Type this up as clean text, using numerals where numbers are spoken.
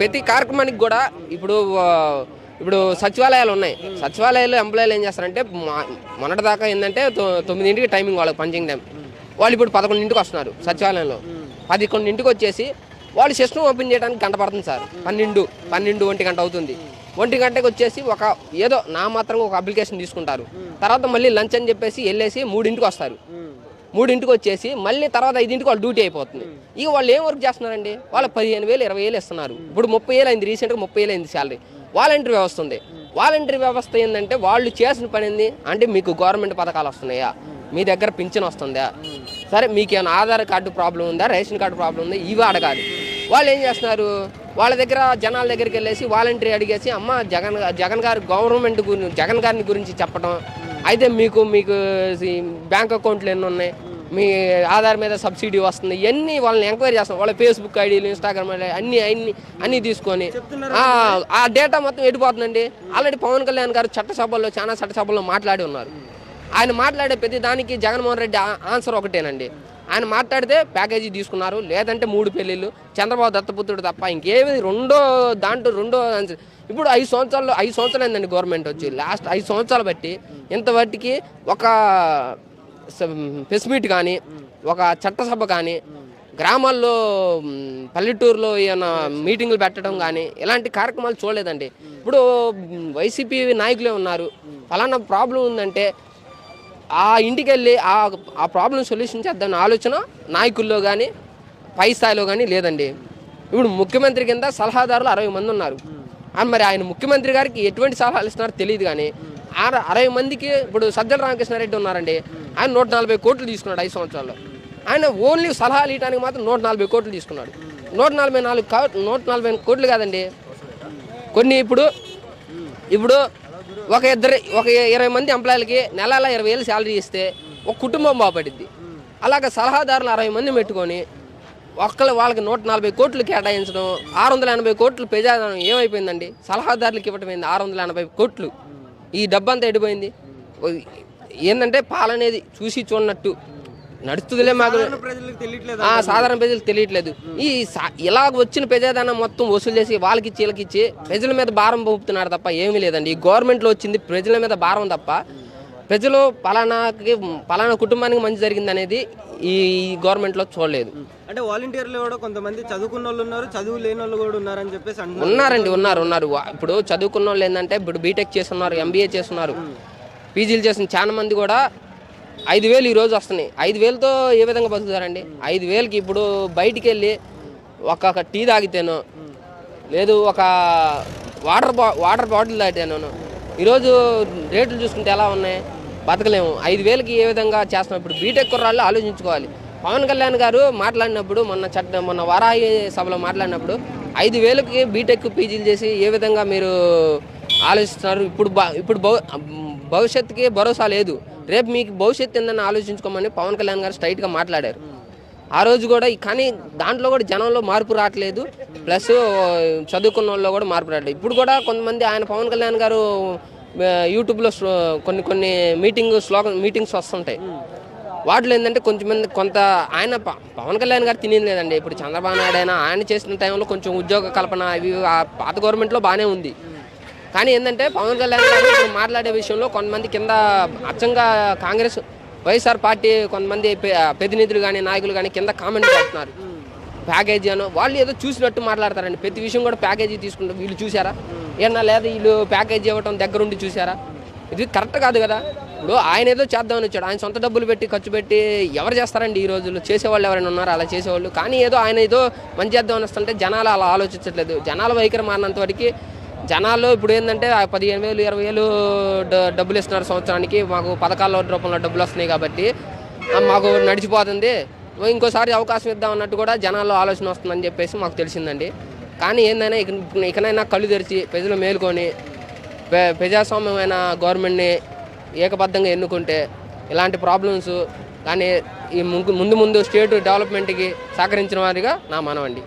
ప్రతి కార్యక్రమానికి కూడా ఇప్పుడు ఇప్పుడు సచివాలయాలు ఉన్నాయి. సచివాలయాలు ఎంప్లాయీలు ఏం చేస్తారంటే మొన్నటి దాకా ఏంటంటే 9ంటికి టైమింగ్ వాళ్ళకి పంచింగ్ టైం. వాళ్ళు ఇప్పుడు 11ంటికి వస్తున్నారు సచివాలయంలో. 11ంటికి వచ్చేసి వాళ్ళు సిస్టమ్ ఓపెన్ చేయడానికి గంట పడుతుంది సార్. 12, 1 గంట అవుతుంది. 1 గంటకి వచ్చేసి ఏదో నా మాత్రంగా ఒక అప్లికేషన్ తీసుకుంటారు. తర్వాత మళ్ళీ లంచ్ అని చెప్పేసి వెళ్ళేసి 3ంటికి వస్తారు. 3ంటికి వచ్చేసి మళ్ళీ తర్వాత 5ంటికి వాళ్ళు డ్యూటీ అయిపోతుంది. ఇక వాళ్ళు ఏం వర్క్ చేస్తున్నారండి? వాళ్ళు 15,000, 20,000 ఇస్తున్నారు. ఇప్పుడు 30,000 అయింది, రీసెంట్గా 30,000 అయింది శాలరీ. వాలంటరీ వ్యవస్థ ఉంది. వాలంటరీ వ్యవస్థ ఏంటంటే వాళ్ళు చేసిన పని ఏంది అంటే, మీకు గవర్నమెంట్ పథకాలు వస్తున్నాయా, మీ దగ్గర పింఛన్ వస్తుందా, సరే మీకు ఏమైనా ఆధార్ కార్డు ప్రాబ్లం ఉందా, రేషన్ కార్డు ప్రాబ్లం ఉందా, ఇవి అడగాలి. వాళ్ళు ఏం చేస్తున్నారు, వాళ్ళ దగ్గర జనాల దగ్గరికి వెళ్ళేసి వాలంటరీ అడిగేసి అమ్మ జగన్ గారు గవర్నమెంట్ గురించి జగన్ గారిని గురించి చెప్పడం, అయితే మీకు బ్యాంక్ అకౌంట్లు ఎన్ని ఉన్నాయి, మీ ఆధార్ మీద సబ్సిడీ వస్తుంది, ఇవన్నీ వాళ్ళని ఎంక్వైరీ చేస్తాం. వాళ్ళ ఫేస్బుక్ ఐడీలు, ఇన్స్టాగ్రామ్ ఐడీ అన్నీ తీసుకొని ఆ డేటా మొత్తం ఎడిపోతుందండి. ఆల్రెడీ పవన్ కళ్యాణ్ గారు చాలా చట్టసభల్లో మాట్లాడి ఉన్నారు. ఆయన మాట్లాడే ప్రతి దానికి జగన్మోహన్ రెడ్డి ఆన్సర్ ఒకటేనండి. ఆయన మాట్లాడితే ప్యాకేజీ తీసుకున్నారు, లేదంటే 3 పెళ్ళిళ్ళు, చంద్రబాబు దత్తపుత్రుడు తప్ప ఇంకేమి రెండో ఆన్సర్. ఇప్పుడు 5 సంవత్సరాలు అయిందండి గవర్నమెంట్ వచ్చి. లాస్ట్ 5 సంవత్సరాలు బట్టి ఇంతవరకు ఒక ప్రెస్ మీట్ కానీ, ఒక చట్టసభ కానీ, గ్రామాల్లో పల్లెటూరులో ఏమైనా మీటింగులు పెట్టడం కానీ ఇలాంటి కార్యక్రమాలు చూడలేదండి. ఇప్పుడు వైసీపీ నాయకులే ఉన్నారు, ఫలానా ప్రాబ్లం ఉందంటే ఆ ఇంటికి వెళ్ళి ఆ ప్రాబ్లం సొల్యూషన్ చేద్దామని ఆలోచన నాయకుల్లో కానీ పై స్థాయిలో కానీ లేదండి. ఇప్పుడు ముఖ్యమంత్రి కింద సలహాదారులు 60 మంది ఉన్నారు. మరి ఆయన ముఖ్యమంత్రి గారికి ఎటువంటి సలహాలు ఇస్తున్నారో తెలియదు. కానీ 60 మందికి ఇప్పుడు సజ్జల రామకృష్ణారెడ్డి ఉన్నారండి, ఆయన 140 కోట్లు తీసుకున్నాడు 5 సంవత్సరాల్లో. ఆయన ఓన్లీ సలహాలు ఇవ్వడానికి మాత్రం 140 కోట్లు తీసుకున్నాడు. 140 కోట్లు కాదండి, కొన్ని ఇప్పుడు 20 మంది ఎంప్లాయీలకి నెల 20,000 శాలరీ ఇస్తే ఒక కుటుంబం బాగుపడిద్ది. అలాగే సలహాదారులు 60 మంది పెట్టుకొని వాళ్ళకి 140 కోట్లు కేటాయించడం, 680 కోట్లు ప్రజాధనం ఏమైపోయిందండి? సలహాదారులకు ఇవ్వటమైంది 680 కోట్లు. ఈ డబ్బంతా ఎడిపోయింది. ఏంటంటే పాలనేది చూసి చూడనట్టు నడుస్తుందిలే, మాకు సాధారణ ప్రజలకు తెలియట్లేదు. ఇలా వచ్చిన ప్రజాధనం మొత్తం వసూలు చేసి వీళ్ళకిచ్చి ప్రజల మీద భారం పంపుతున్నారు తప్ప ఏమీ లేదండి. ఈ గవర్నమెంట్లో వచ్చింది ప్రజల మీద భారం తప్ప ప్రజలు పలానా కుటుంబానికి మంచి జరిగింది అనేది ఈ గవర్నమెంట్లో చూడలేదు. అంటే వాలంటీర్లు కూడా కొంతమంది చదువుకున్న వాళ్ళు ఉన్నారు, చదువు లేని వాళ్ళు కూడా ఉన్నారని చెప్పేసి ఉన్నారు. ఇప్పుడు చదువుకున్న వాళ్ళు ఏంటంటే ఇప్పుడు బీటెక్ చేస్తున్నారు, ఎంబీఏ చేస్తున్నారు, పీజీలు చేస్తున్న చాలా మంది కూడా 5,000 ఈరోజు వస్తున్నాయి. 5,000తో ఏ విధంగా బతుకుతారండి? 5,000కి ఇప్పుడు బయటికి వెళ్ళి ఒక టీ తాగితేనో, లేదు ఒక వాటర్ బాటిల్ తాగితేనో ఈరోజు రేట్లు చూసుకుంటే ఎలా ఉన్నాయి? బతకలేము. 5,000కి ఏ విధంగా చేస్తున్నాం? ఇప్పుడు బీటెక్ కుర్రాళ్ళు ఆలోచించుకోవాలి. పవన్ కళ్యాణ్ గారు మాట్లాడినప్పుడు మొన్న వారాహి సభలో మాట్లాడినప్పుడు 5,000కి బీటెక్ పీజీలు చేసి ఏ విధంగా మీరు ఆలోచిస్తున్నారు? ఇప్పుడు భవిష్యత్తుకి భరోసా లేదు, రేపు మీకు భవిష్యత్తు ఏందని ఆలోచించుకోమని పవన్ కళ్యాణ్ గారు స్ట్రైట్గా మాట్లాడారు ఆ రోజు కూడా. కానీ దాంట్లో కూడా జనంలో మార్పు రావట్లేదు, ప్లస్ చదువుకున్న వాళ్ళు కూడా మార్పు రావట్లేదు. ఇప్పుడు కూడా కొంతమంది ఆయన పవన్ కళ్యాణ్ గారు యూట్యూబ్లో కొన్ని మీటింగ్స్ వస్తుంటాయి. వాటిలో ఏంటంటే కొంత ఆయన పవన్ కళ్యాణ్ గారు తినేది లేదండి. ఇప్పుడు చంద్రబాబు నాయుడు అయినా ఆయన చేసిన టైంలో కొంచెం ఉద్యోగ కల్పన ఇవి పాత గవర్నమెంట్లో బాగానే ఉంది. కానీ ఏంటంటే పవన్ కళ్యాణ్ గారు మాట్లాడే విషయంలో కొంతమంది కింద అచ్చంగా కాంగ్రెస్ వైఎస్ఆర్ పార్టీ కొంతమంది ప్రతినిధులు కానీ నాయకులు కానీ కింద కామెంట్ చేస్తున్నారు ప్యాకేజీ అని. వాళ్ళు ఏదో చూసినట్టు మాట్లాడతారండి. ప్రతి విషయం కూడా ప్యాకేజీ తీసుకుంటారు. వీళ్ళు చూసారా ఏమన్నా? లేదా వీళ్ళు ప్యాకేజీ ఇవ్వటం దగ్గరుండి చూసారా? ఇది కరెక్ట్ కాదు కదా. ఇప్పుడు ఆయన ఏదో చేద్దామని వచ్చాడు, ఆయన సొంత డబ్బులు పెట్టి ఖర్చు పెట్టి ఎవరు చేస్తారండి ఈ రోజుల్లో? చేసేవాళ్ళు ఎవరైనా ఉన్నారా అలా చేసేవాళ్ళు? కానీ ఆయన ఏదో మంచి చేద్దామని వస్తుంటే జనాలు అలా ఆలోచించట్లేదు. జనాల వైఖరి మారినంత వరకు జనాల్లో ఇప్పుడు ఏంటంటే 15,000, 20,000 డబ్బులు ఇస్తున్నారు సంవత్సరానికి, మాకు పథకాల రూపంలో డబ్బులు వస్తున్నాయి కాబట్టి మాకు నడిచిపోతుంది, ఇంకోసారి అవకాశం ఇద్దాం అన్నట్టు కూడా జనాల్లో ఆలోచన వస్తుందని చెప్పేసి మాకు తెలిసిందండి. కానీ ఏందైనా ఇకనైనా కళ్ళు తెరిచి ప్రజలు మేలుకొని ప్రజాస్వామ్యమైన గవర్నమెంట్ని ఏకబద్ధంగా ఎన్నుకుంటే ఇలాంటి ప్రాబ్లమ్స్ కానీ ఈ ముందు స్టేట్ డెవలప్మెంట్కి సహకరించిన వారిగా నా మనవండి.